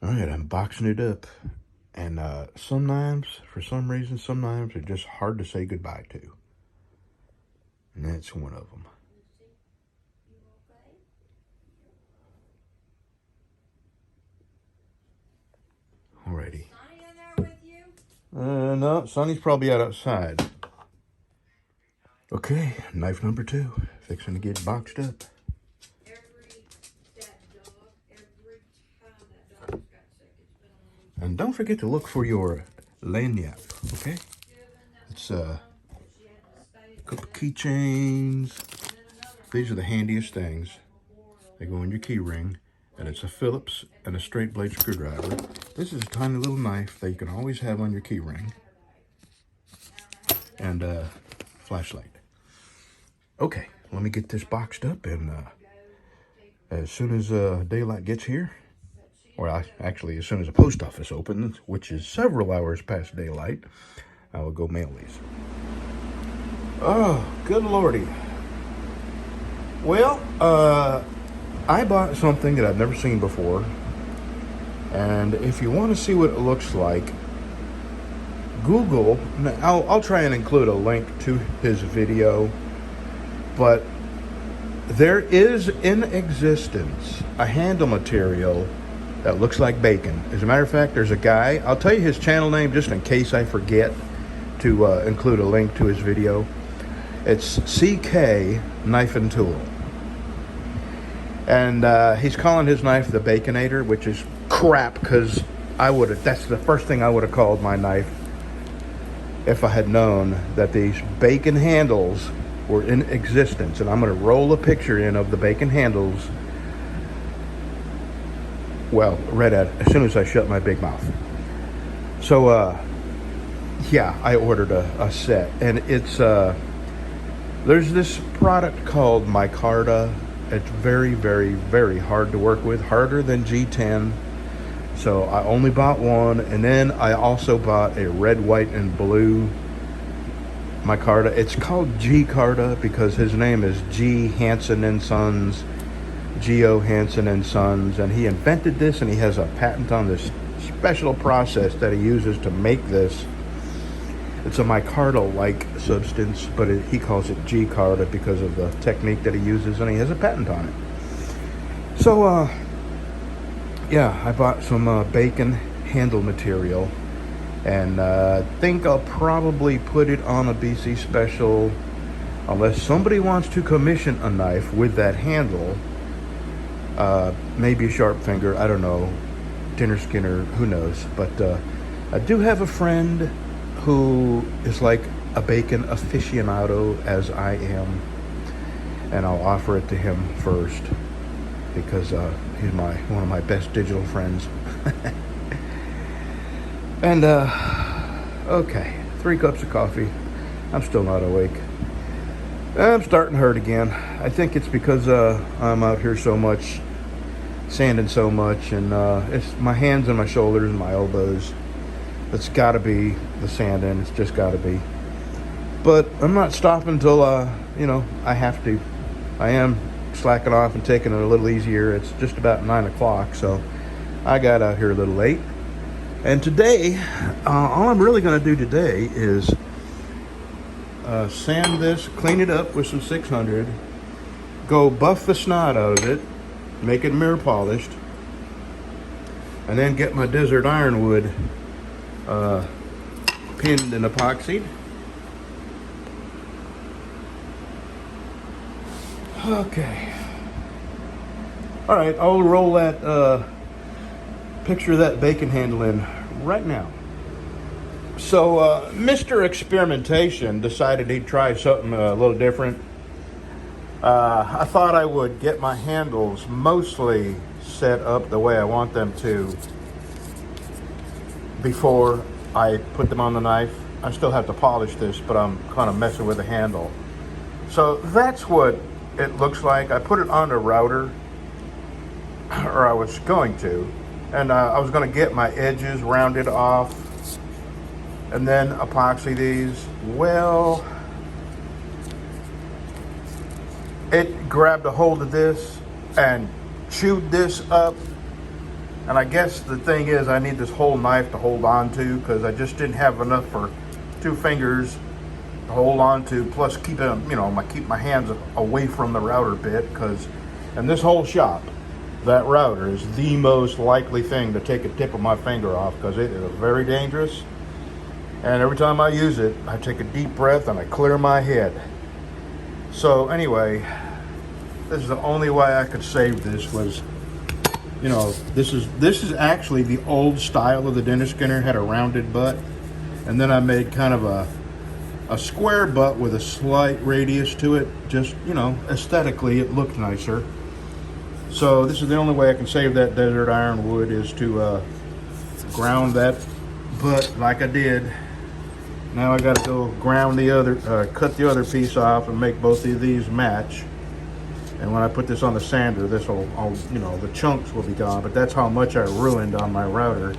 All right, I'm boxing it up. And some knives, for some reason, some knives are just hard to say goodbye to. And that's one of them. Alrighty. No, Sonny's probably out outside. Okay, knife number 2. Fixing to get boxed up. And don't forget to look for your lanyard, okay? It's a couple keychains. These are the handiest things. They go in your key ring, and it's a Phillips and a straight blade screwdriver. This is a tiny little knife that you can always have on your key ring. And a flashlight. Okay, let me get this boxed up, and as soon as daylight gets here, or actually as soon as the post office opens, which is several hours past daylight, I will go mail these. Oh, good lordy. Well, I bought something that I've never seen before, and if you want to see what it looks like, Google. I'll try and include a link to his video, but there is in existence a handle material that looks like bacon. As a matter of fact, there's a guy, I'll tell you his channel name just in case I forget to include a link to his video. It's CK Knife and Tool. And he's calling his knife the Baconator, which is crap, because that's the first thing I would have called my knife if I had known that these bacon handles were in existence. And I'm going to roll a picture in of the bacon handles, well, right as soon as I shut my big mouth. So, yeah, I ordered a set, and it's, there's this product called micarta. It's very, very, very hard to work with, harder than G10. So I only bought one, and then I also bought a red, white, and blue micarta. It's called G-Carta because his name is G. Hansen and Sons, Geo Hansen and Sons, and he invented this, and he has a patent on this special process that he uses to make this. It's a micarta-like substance, but he calls it G-Carta because of the technique that he uses, and he has a patent on it. So, yeah, I bought some bacon handle material, and I think I'll probably put it on a BC special, unless somebody wants to commission a knife with that handle. Maybe a sharp finger, I don't know, Dinner Skinner, who knows. But I do have a friend who is like a bacon aficionado as I am, and I'll offer it to him first because he's one of my best digital friends. And okay, 3 cups of coffee. I'm still not awake. I'm starting to hurt again. I think it's because I'm out here so much, sanding so much, and it's my hands and my shoulders and my elbows. It's got to be the sanding. It's just got to be. But I'm not stopping until, I have to. I am slacking off and taking it a little easier. It's just about 9 o'clock, so I got out here a little late. And today, all I'm really going to do today is sand this, clean it up with some 600, go buff the snot out of it, make it mirror polished, and then get my desert ironwood pinned and epoxied. Okay. All right, I'll roll that picture of that bacon handle in right now. So Mr. Experimentation decided he'd try something a little different. I thought I would get my handles mostly set up the way I want them to before I put them on the knife. I still have to polish this, but I'm kind of messing with the handle. So that's what it looks like. I put it on a router, or I was going to, and I was going to get my edges rounded off and then epoxy these. Well, it grabbed a hold of this and chewed this up And I guess the thing is, I need this whole knife to hold on to, because I just didn't have enough for 2 fingers to hold on to, plus keep my hands away from the router bit, because in this whole shop, that router is the most likely thing to take a tip of my finger off, because it is very dangerous. And every time I use it, I take a deep breath and I clear my head. So anyway, this is the only way I could save this was, this is actually the old style of the dinner skinner, had a rounded butt. And then I made kind of a square butt with a slight radius to it. Just, aesthetically it looked nicer. So this is the only way I can save that desert ironwood, is to ground that butt like I did. Now I got to go ground the other, cut the other piece off and make both of these match. And when I put this on the sander, this will, the chunks will be gone. But that's how much I ruined on my router,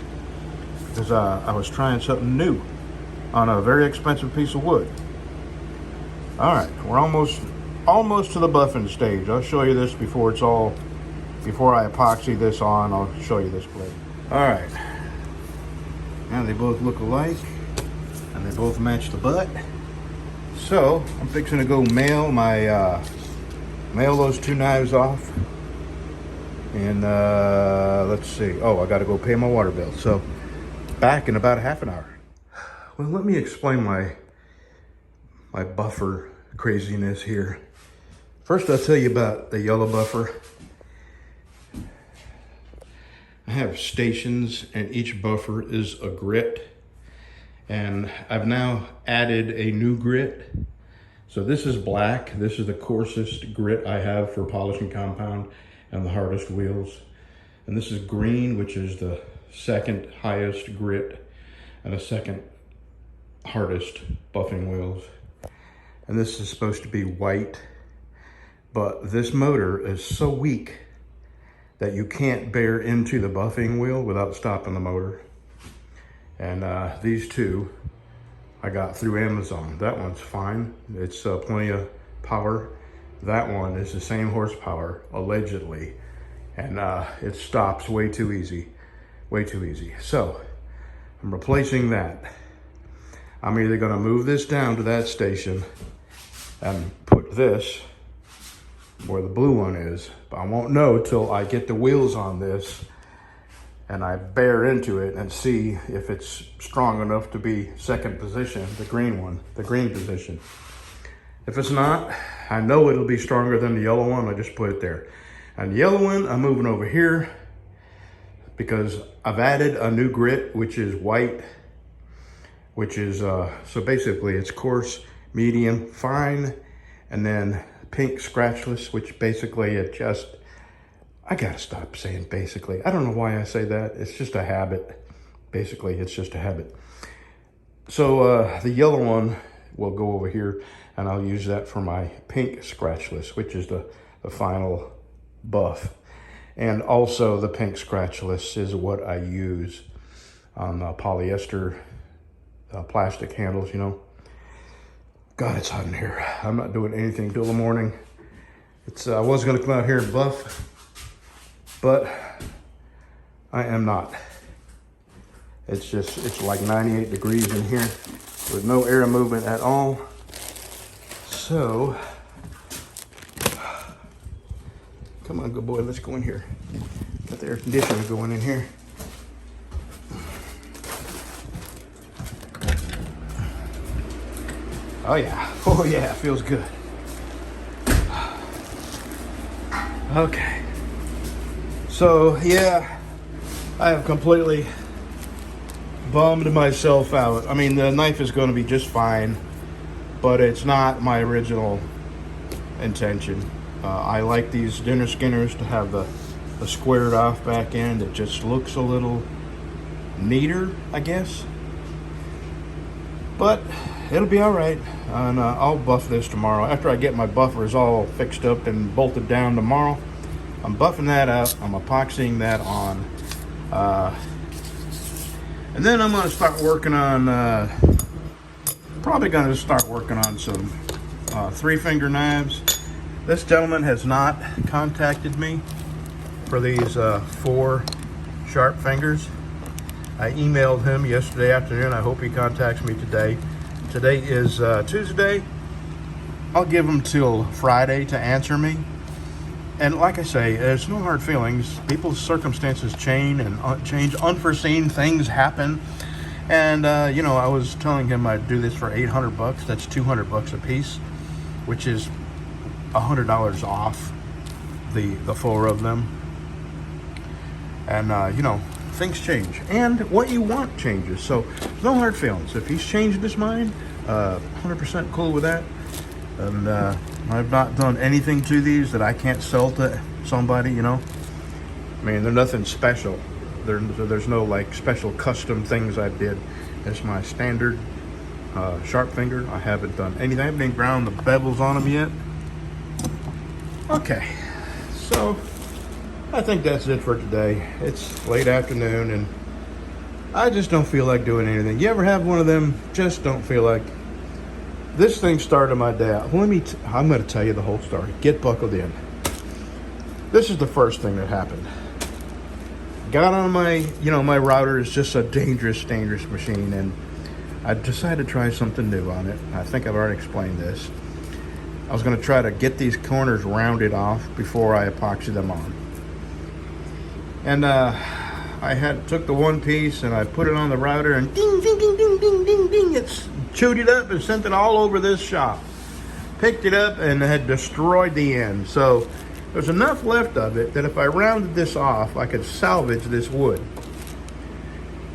because I was trying something new on a very expensive piece of wood. All right, we're almost to the buffing stage. I'll show you this before I epoxy this on. I'll show you this blade. All right, now they both look alike. And they both match the butt. So I'm fixing to go mail those 2 knives off. And let's see. Oh, I got to go pay my water bill. So back in about half an hour. Well, let me explain my buffer craziness here. First, I'll tell you about the yellow buffer. I have stations, and each buffer is a grit. And I've now added a new grit. So this is black. This is the coarsest grit I have for polishing compound and the hardest wheels. And this is green, which is the second highest grit and the second hardest buffing wheels. And this is supposed to be white. But this motor is so weak that you can't bear into the buffing wheel without stopping the motor. And these two I got through Amazon. That one's fine. It's plenty of power. That one is the same horsepower, allegedly. And it stops way too easy. Way too easy. So I'm replacing that. I'm either gonna move this down to that station and put this where the blue one is. But I won't know till I get the wheels on this and I bear into it and see if it's strong enough to be second position, the green one, the green position. If it's not, I know it'll be stronger than the yellow one. I just put it there. And the yellow one, I'm moving over here because I've added a new grit, which is white, which is, so basically it's coarse, medium, fine, and then pink scratchless, which basically it just, I gotta stop saying basically. I don't know why I say that. It's just a habit. Basically, it's just a habit. So the yellow one will go over here, and I'll use that for my pink scratchless, which is the final buff. And also the pink scratchless is what I use on polyester plastic handles, God, it's hot in here. I'm not doing anything till the morning. I was gonna come out here and buff, but I am not. It's like 98 degrees in here with no air movement at all. So, come on, good boy, let's go in here. Got the air conditioner going in here. Oh yeah, feels good. Okay. So yeah, I have completely bummed myself out. I mean, the knife is going to be just fine, but it's not my original intention. I like these dinner skinners to have the squared off back end. It just looks a little neater, I guess. But it'll be all right, and I'll buff this tomorrow. After I get my buffers all fixed up and bolted down tomorrow, I'm buffing that out. I'm epoxying that on. And then I'm going to start working on, probably going to start working on some 3-finger knives. This gentleman has not contacted me for these 4 Sharp Fingers. I emailed him yesterday afternoon. I hope he contacts me today. Today is Tuesday. I'll give him till Friday to answer me. And like I say, there's no hard feelings. People's circumstances change and change. Unforeseen things happen. And, I was telling him I'd do this for $800. That's $200 a piece, which is $100 off the 4 of them. And, things change. And what you want changes. So, no hard feelings. If he's changed his mind, 100% cool with that. And I've not done anything to these that I can't sell to somebody, I mean, they're nothing special. There's no like special custom things I did. It's my standard Sharp Finger. I haven't done anything. I haven't even ground the bevels on them yet. Okay, so I think that's it for today. It's late afternoon and I just don't feel like doing anything. You ever have one of them? Just don't feel like. This thing started my day out. I'm going to tell you the whole story. Get buckled in. This is the first thing that happened. Got on my router is just a dangerous machine, and I decided to try something new on it. I think I've already explained this. I was going to try to get these corners rounded off before I epoxy them on. And I took the one piece and I put it on the router and ding, ding, ding, ding, ding, ding, ding. It's chewed it up and sent it all over this shop. Picked it up and had destroyed the end. So there's enough left of it that if I rounded this off, I could salvage this wood.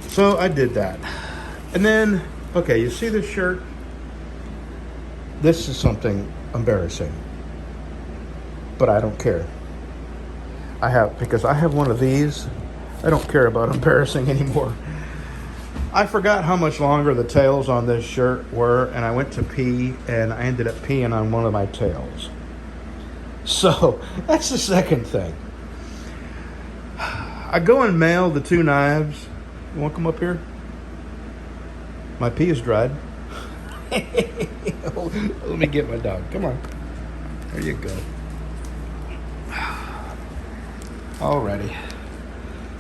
So I did that. And then, okay, you see this shirt? This is something embarrassing. But I don't care. Because I have one of these. I don't care about embarrassing anymore. I forgot how much longer the tails on this shirt were, and I went to pee, and I ended up peeing on one of my tails. So, that's the second thing. I go and mail the 2 knives. You want to come up here? My pee is dried. Let me get my dog. Come on. There you go. Alrighty.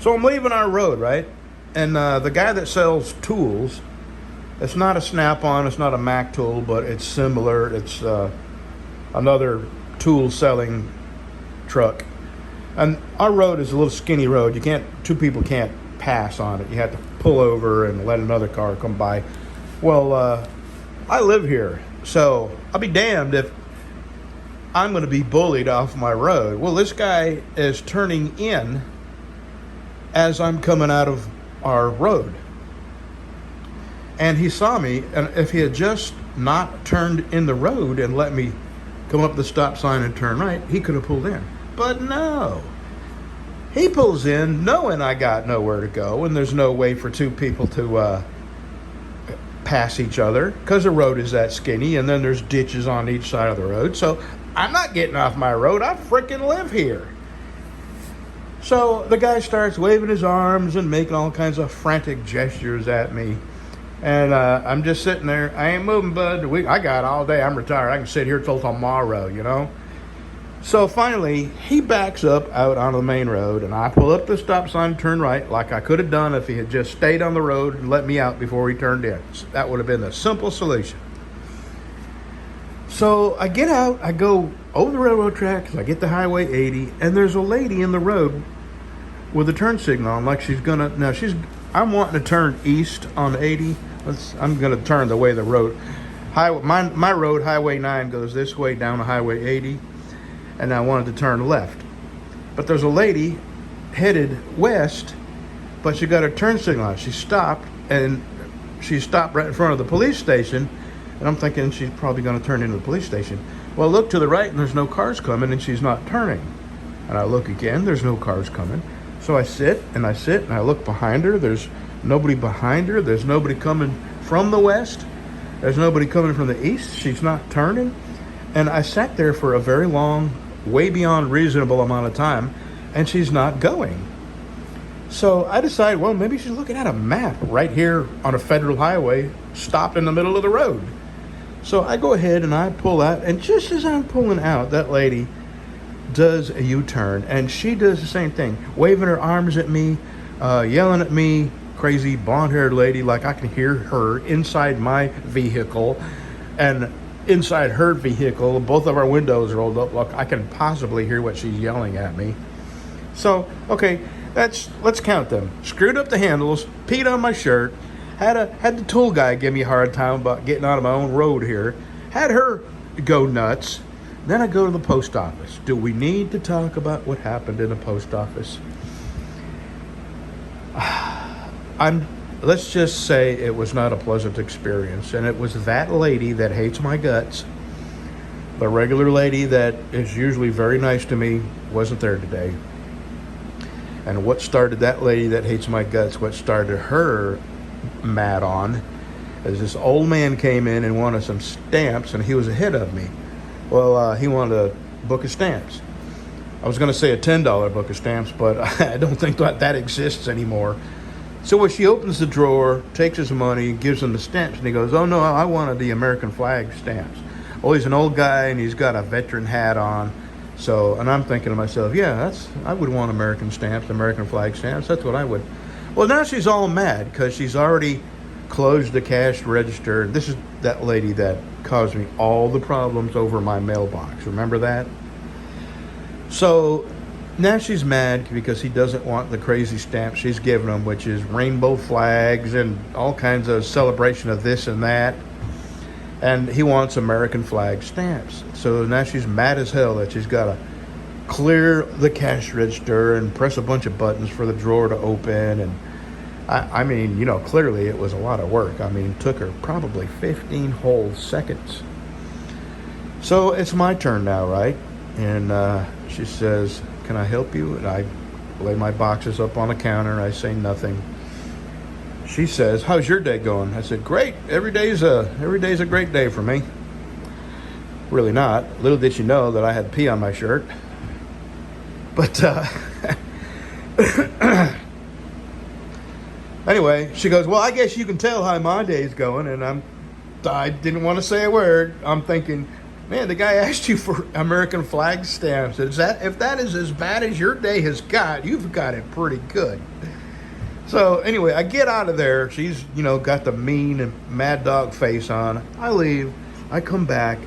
So I'm leaving our road, right? And the guy that sells tools, it's not a Snap-on, it's not a Mac tool, but it's similar. It's another tool selling truck. And our road is a little skinny road. Two people can't pass on it. You have to pull over and let another car come by. Well, I live here, so I'll be damned if I'm going to be bullied off my road. Well, this guy is turning in as I'm coming out of our road. And he saw me, and if he had just not turned in the road and let me come up the stop sign and turn right, he could have pulled in. But no. He pulls in knowing I got nowhere to go, and there's no way for 2 people to pass each other because the road is that skinny, and then there's ditches on each side of the road. So I'm not getting off my road. I freaking live here. So the guy starts waving his arms and making all kinds of frantic gestures at me. And I'm just sitting there. I ain't moving, bud. I got all day. I'm retired. I can sit here till tomorrow, So finally, he backs up out onto the main road, and I pull up the stop sign and turn right like I could have done if he had just stayed on the road and let me out before he turned in. So that would have been the simple solution. So I get out, I go over the railroad tracks, I get to Highway 80, and there's a lady in the road with a turn signal on, like she's gonna. Now I'm wanting to turn east on 80. I'm gonna turn the way the road, my road, Highway 9 goes this way down to Highway 80, and I wanted to turn left. But there's a lady headed west, but she got her turn signal on. She stopped right in front of the police station. And I'm thinking she's probably going to turn into the police station. Well, I look to the right and there's no cars coming and she's not turning. And I look again, there's no cars coming. So I sit and I look behind her. There's nobody behind her. There's nobody coming from the west. There's nobody coming from the east. She's not turning. And I sat there for a very long, way beyond reasonable amount of time, and she's not going. So I decided, well, maybe she's looking at a map right here on a federal highway, stopped in the middle of the road. So I go ahead and I pull out, and just as I'm pulling out, that lady does a U-turn, and she does the same thing, waving her arms at me, yelling at me, crazy blonde-haired lady, like I can hear her inside my vehicle, and inside her vehicle, both of our windows rolled up. Look, I can possibly hear what she's yelling at me. So, okay, let's count them. Screwed up the handles, peed on my shirt, had the tool guy give me a hard time about getting out of my own road here, had her go nuts. Then I go to the post office. Do we need to talk about what happened in the post office? Let's just say it was not a pleasant experience, and it was that lady that hates my guts. The regular lady that is usually very nice to me wasn't there today. And what started that lady that hates my guts, what started her mad on, is this old man came in and wanted some stamps, and he was ahead of me. Well, he wanted a book of stamps. I was going to say a $10 book of stamps, but I don't think that exists anymore. So when she opens the drawer, takes his money, gives him the stamps, and he goes, "Oh no, I wanted the American flag stamps." Well, he's an old guy and he's got a veteran hat on. So, and I'm thinking to myself, yeah, I would want American stamps, American flag stamps. That's what I would. Well, now she's all mad because she's already closed the cash register. This is that lady that caused me all the problems over my mailbox. Remember that? So now she's mad because he doesn't want the crazy stamps she's giving him, which is rainbow flags and all kinds of celebration of this and that. And he wants American flag stamps. So now she's mad as hell that she's got to clear the cash register and press a bunch of buttons for the drawer to open. And I mean, clearly it was a lot of work. I mean, it took her probably 15 whole seconds. So it's my turn now, right? And she says, "Can I help you?" And I lay my boxes up on the counter. I say nothing. She says, "How's your day going?" I said, "Great. Every day's a great day for me." Really not. Little did she know that I had pee on my shirt. But anyway, she goes, "Well, I guess you can tell how my day's going." And I didn't want to say a word. I'm thinking, man, the guy asked you for American flag stamps. If that is as bad as your day has got, you've got it pretty good. So anyway, I get out of there. She's, got the mean and mad dog face on. I leave. I come back,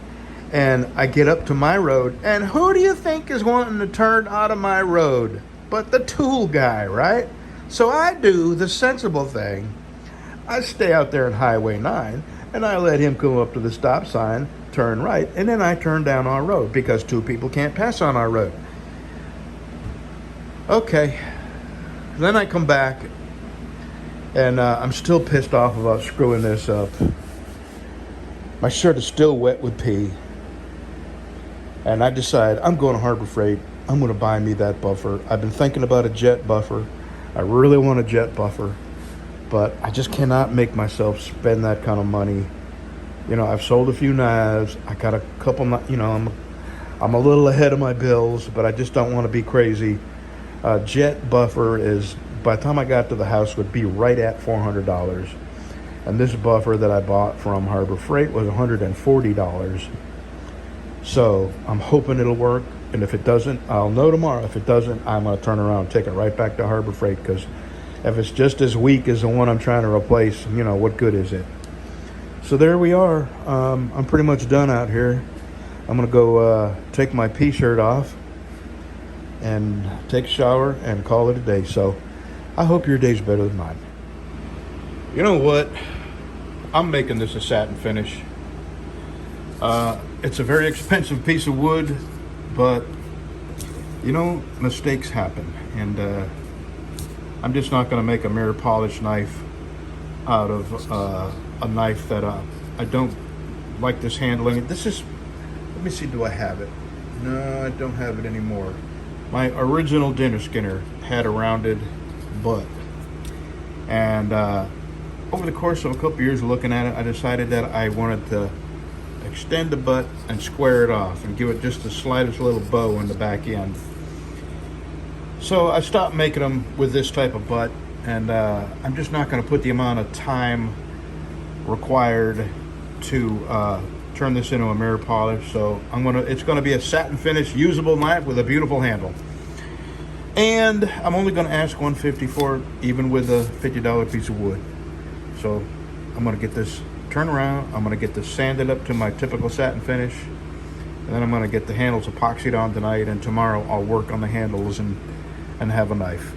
and I get up to my road. And who do you think is wanting to turn out of my road but the tool guy, right? So I do the sensible thing. I stay out there on Highway 9, and I let him come up to the stop sign, turn right, and then I turn down our road because two people can't pass on our road. Okay. Then I come back, and I'm still pissed off about screwing this up. My shirt is still wet with pee. And I decide I'm going to Harbor Freight. I'm going to buy me that buffer. I've been thinking about a jet buffer. I really want a jet buffer. But I just cannot make myself spend that kind of money. I've sold a few knives. I got a couple, I'm a little ahead of my bills, but I just don't want to be crazy. Jet buffer is, by the time I got to the house, would be right at $400. And this buffer that I bought from Harbor Freight was $140. So I'm hoping it'll work. And if it doesn't, I'll know tomorrow. If it doesn't, I'm going to turn around and take it right back to Harbor Freight, because if it's just as weak as the one I'm trying to replace, what good is it? So there we are. I'm pretty much done out here. I'm going to go take my pea shirt off and take a shower and call it a day. So I hope your day's better than mine. You know what? I'm making this a satin finish. It's a very expensive piece of wood, but mistakes happen, and I'm just not going to make a mirror polish knife out of a knife that I don't like this handling. Let me see, do I have it? No, I don't have it anymore. My original dinner skinner had a rounded butt, and over the course of a couple years of looking at it, I decided that I wanted to extend the butt and square it off and give it just the slightest little bow in the back end. So I stopped making them with this type of butt, and I'm just not going to put the amount of time required to turn this into a mirror polish. So it's going to be a satin finish usable knife with a beautiful handle. And I'm only going to ask $150 for it, even with a $50 piece of wood. So I'm going to get this turned around. I'm going to get this sanded up to my typical satin finish. And then I'm going to get the handles epoxied on tonight. And tomorrow I'll work on the handles and have a knife.